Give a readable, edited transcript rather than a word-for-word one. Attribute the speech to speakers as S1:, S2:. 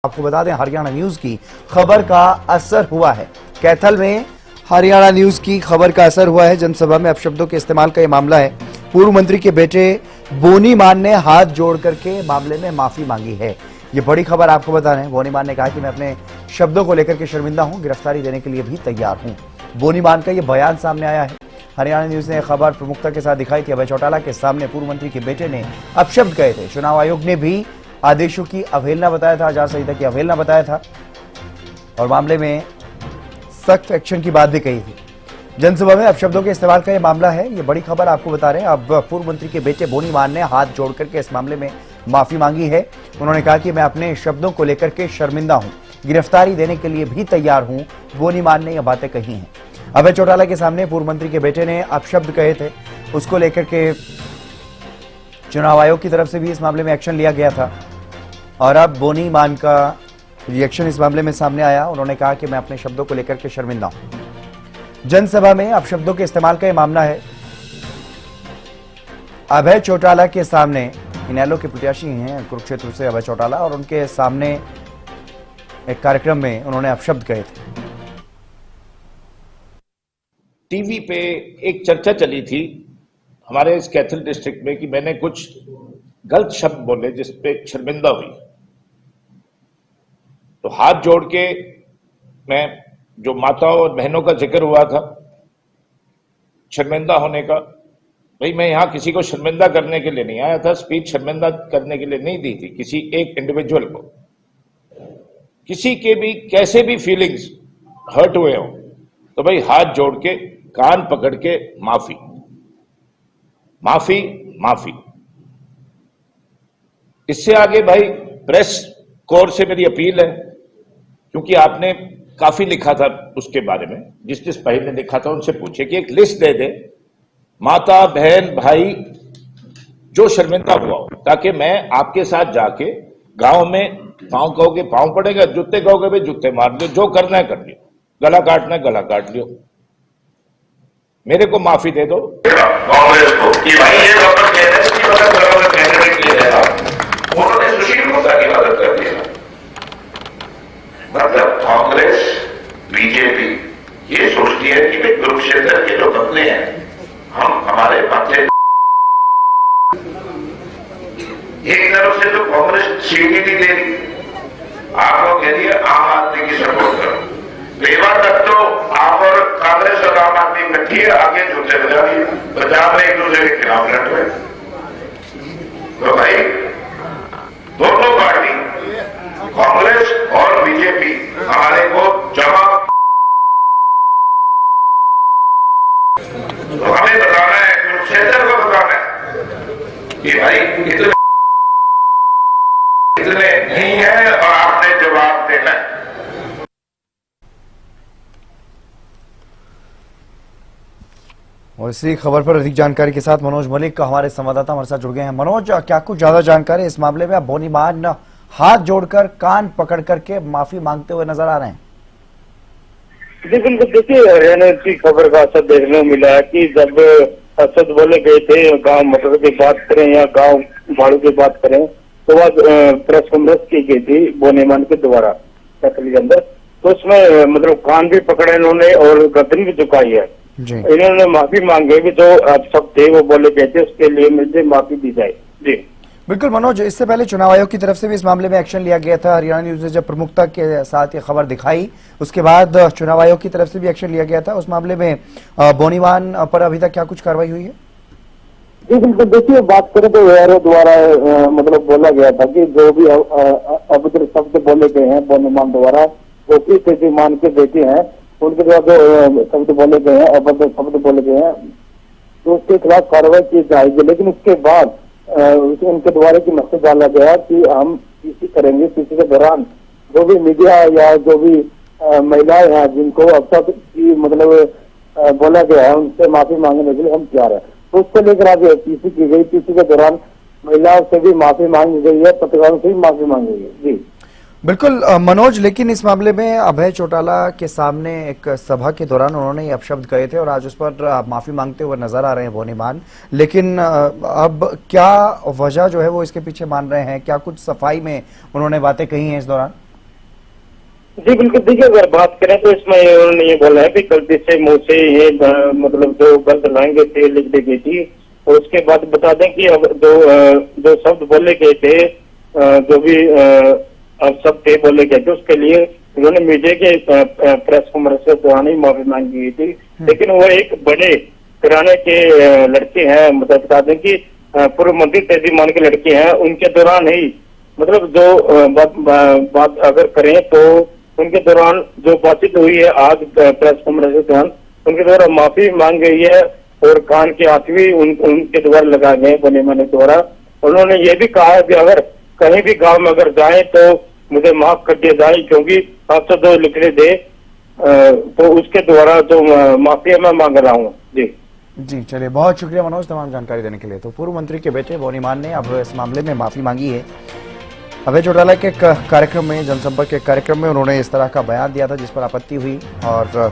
S1: आपको बता दें हरियाणा न्यूज की खबर का असर हुआ है। कैथल में हरियाणा न्यूज की खबर का असर हुआ है। जनसभा में अपशब्दों के इस्तेमाल का यह मामला है। पूर्व मंत्री के बेटे बोनी मान ने हाथ जोड़ करके मामले में माफी मांगी है। ये बड़ी खबर आपको बता रहे हैं। बोनी मान ने कहा कि मैं अपने शब्दों को लेकर के शर्मिंदा हूं, गिरफ्तारी देने के लिए भी तैयार हूं। बोनी मान का यह बयान सामने आया है। हरियाणा न्यूज ने खबर प्रमुखता के साथ दिखाई थी। अभय चौटाला के सामने पूर्व मंत्री के बेटे ने अपशब्द कहे थे। चुनाव आयोग ने भी आदेशों की अवहेलना बताया था, आचार संहिता की अवहेलना बताया था और मामले में सख्त एक्शन की बात भी कही थी। जनसभा में अपशब्दों के इस्तेमाल का यह मामला है। ये बड़ी खबर आपको बता रहे हैं। अब पूर्व मंत्री के बेटे बोनी मान ने हाथ जोड़ करके इस मामले में माफी मांगी है। उन्होंने कहा कि मैं अपने शब्दों को लेकर के शर्मिंदा हूं, गिरफ्तारी देने के लिए भी तैयार हूं। बोनी मान ने यह बातें कही हैं। अभय चौटाला के सामने पूर्व मंत्री के बेटे ने अपशब्द कहे थे, उसको लेकर के चुनाव आयोग की तरफ से भी इस मामले में एक्शन लिया गया था और अब बोनी मान का रिएक्शन इस मामले में सामने आया। उन्होंने कहा कि मैं अपने शब्दों को लेकर के शर्मिंदा हूं। जनसभा में अपशब्दों के इस्तेमाल का यह मामला है। अभय चौटाला के सामने, इनेलो के प्रत्याशी हैं कुरुक्षेत्र से अभय चौटाला, और उनके सामने एक कार्यक्रम में उन्होंने अपशब्द कहे थे।
S2: टीवी पे एक चर्चा चली थी हमारे इस कैथल डिस्ट्रिक्ट में कि मैंने कुछ गलत शब्द बोले जिस पे शर्मिंदा हुई। तो हाथ जोड़ के मैं, जो माताओं और बहनों का जिक्र हुआ था शर्मिंदा होने का, भाई मैं यहां किसी को शर्मिंदा करने के लिए नहीं आया था। स्पीच शर्मिंदा करने के लिए नहीं दी थी किसी एक इंडिविजुअल को। किसी के भी कैसे भी फीलिंग्स हर्ट हुए हो तो भाई हाथ जोड़ के कान पकड़ के माफी माफी माफी। इससे आगे भाई प्रेस कोर से मेरी अपील है, क्योंकि आपने काफी लिखा था उसके बारे में, जिस भाई ने लिखा था उनसे पूछे कि एक लिस्ट दे दे माता बहन भाई जो शर्मिंदा हुआ हो, ताकि मैं आपके साथ जाके गांव में पांव कहोगे पांव पड़ेगा, जूते कहोगे भाई जूते मार लियो, जो करना है कर लियो, गला काटना है गला काट लियो, मेरे को माफी दे दो।
S3: कांग्रेस को कि भाई ये डॉक्टर कहते हैं कि मतलब कैंडिडेट ले रहे हैं, उन्होंने सुशील मोदी की मदद कर दी। मतलब कांग्रेस बीजेपी ये सोचती है कि कुरुक्षेत्र के जो बदले हैं हम हमारे बदले। एक तरफ से तो कांग्रेस सीट ही नहीं दे रही, आपको कह रही है आम आदमी की सपोर्ट करो। बेवा तक तो आप और कांग्रेस और आम आदमी इकट्ठी है, आगे जूते बजा दिए, पंजाब में एक दूसरे के खिलाफ लड़ रहे। तो भाई दोनों पार्टी कांग्रेस और बीजेपी हमारे को जवाब, तो हमें बताना है, कुरुक्षेत्र को बताना है कि भाई इतने नहीं है और आपने जवाब देना है।
S1: और इसी खबर पर अधिक जानकारी के साथ मनोज मलिक हमारे संवाददाता हमारे साथ जुड़ गए हैं। मनोज, क्या कुछ ज्यादा जानकारी इस मामले में? बोनी मान हाथ जोड़कर कान पकड़ करके माफी मांगते हुए नजर आ रहे हैं।
S4: जी बिल्कुल, देखिए हरियाणा की खबर का असर देखने को मिला है कि जब असद बोले गए थे गांव मटर की बात करें या गांव भाड़ू की बात करें, तो वह प्रेस कॉन्फ्रेंस की गई थी बोनी मान के द्वारा कैथल के अंदर। तो उसमें मतलब कान भी पकड़े इन्होंने और गर्दन भी झुकाई है। इन्होंने माफी मांगे कि जो सब थे वो बोले गए थे उसके लिए मुझे माफी दी जाए। जी
S1: बिल्कुल मनोज, इससे पहले चुनाव आयोग की तरफ से भी इस मामले में एक्शन लिया गया था। हरियाणा न्यूज ने जब प्रमुखता के साथ ये खबर दिखाई, उसके बाद चुनाव आयोग की तरफ से भी एक्शन लिया गया था। उस मामले में बोनी मान पर अभी तक क्या कुछ कार्रवाई हुई है?
S4: जी बिल्कुल, देखिए बात करें तो एआरओ द्वारा मतलब बोला गया था कि जो भी अभद्र शब्द बोले गए हैं बोनी मान द्वारा, वो किस मान के बेटे हैं उनके द्वारा जो शब्द बोले गए हैं, अभद्र शब्द बोले गए हैं, तो उसके खिलाफ कार्रवाई की जाएगी। लेकिन उसके बाद उनके द्वारा की मैसेज डाला गया कि हम किसी करेंगे, किसी के दौरान जो भी मीडिया या जो भी महिलाएं हैं जिनको अब तक की मतलब बोला गया है उनसे माफी मांगने के लिए हम तैयार है। तो उसको लेकर आज पीसी की गई। पीसी के दौरान महिलाओं से भी माफी मांगी गई है, पत्रकारों से भी माफी मांगी गई। जी
S1: बिल्कुल मनोज, लेकिन इस मामले में अभय चौटाला के सामने एक सभा के दौरान उन्होंने ये अपशब्द कहे थे और आज उस पर माफी मांगते हुए नजर आ रहे हैं बोनी मान। लेकिन अब क्या वजह जो है वो इसके पीछे मान रहे हैं? क्या कुछ सफाई में उन्होंने बातें कही हैं इस दौरान?
S4: जी बिल्कुल, देखिए अगर बात करें तो इसमें उन्होंने ये बोला है कि गलती से मुंह से ये मतलब जो गलत लाएंगे थे लिख दी गई थी। और उसके बाद बता दें कि अब जो शब्द बोले गए थे, जो भी अब सब थे बोले गए थे, उसके लिए उन्होंने मीडिया के प्रेस कॉन्फ्रेंस के दौरान ही माफी मांगी गई थी। लेकिन वो एक बड़े घराने के लड़के हैं, मतलब बता दें कि पूर्व मंत्री तेजी मान के लड़के हैं। उनके दौरान ही मतलब जो बात अगर करें तो उनके दौरान जो बातचीत हुई है आज प्रेस कॉन्फ्रेंस के दौरान, उनके द्वारा माफी मांग गई है और कान के हाथ भी उनके द्वारा लगाए गए बने माने द्वारा। उन्होंने ये भी कहा है कि अगर कहीं भी गांव में अगर जाए तो मुझे माफ कर दिया जाए, क्योंकि 702 लिखने दे तो उसके द्वारा जो माफी मैं मांग रहा हूँ। जी
S1: जी, चलिए, बहुत शुक्रिया मनोज तमाम जानकारी देने के लिए। तो पूर्व मंत्री के बेटे बोनी मान ने अब इस मामले में माफी मांगी है। अभय चौटाला के कार्यक्रम में, जनसंपर्क के कार्यक्रम में उन्होंने इस तरह का बयान दिया था जिस पर आपत्ति हुई और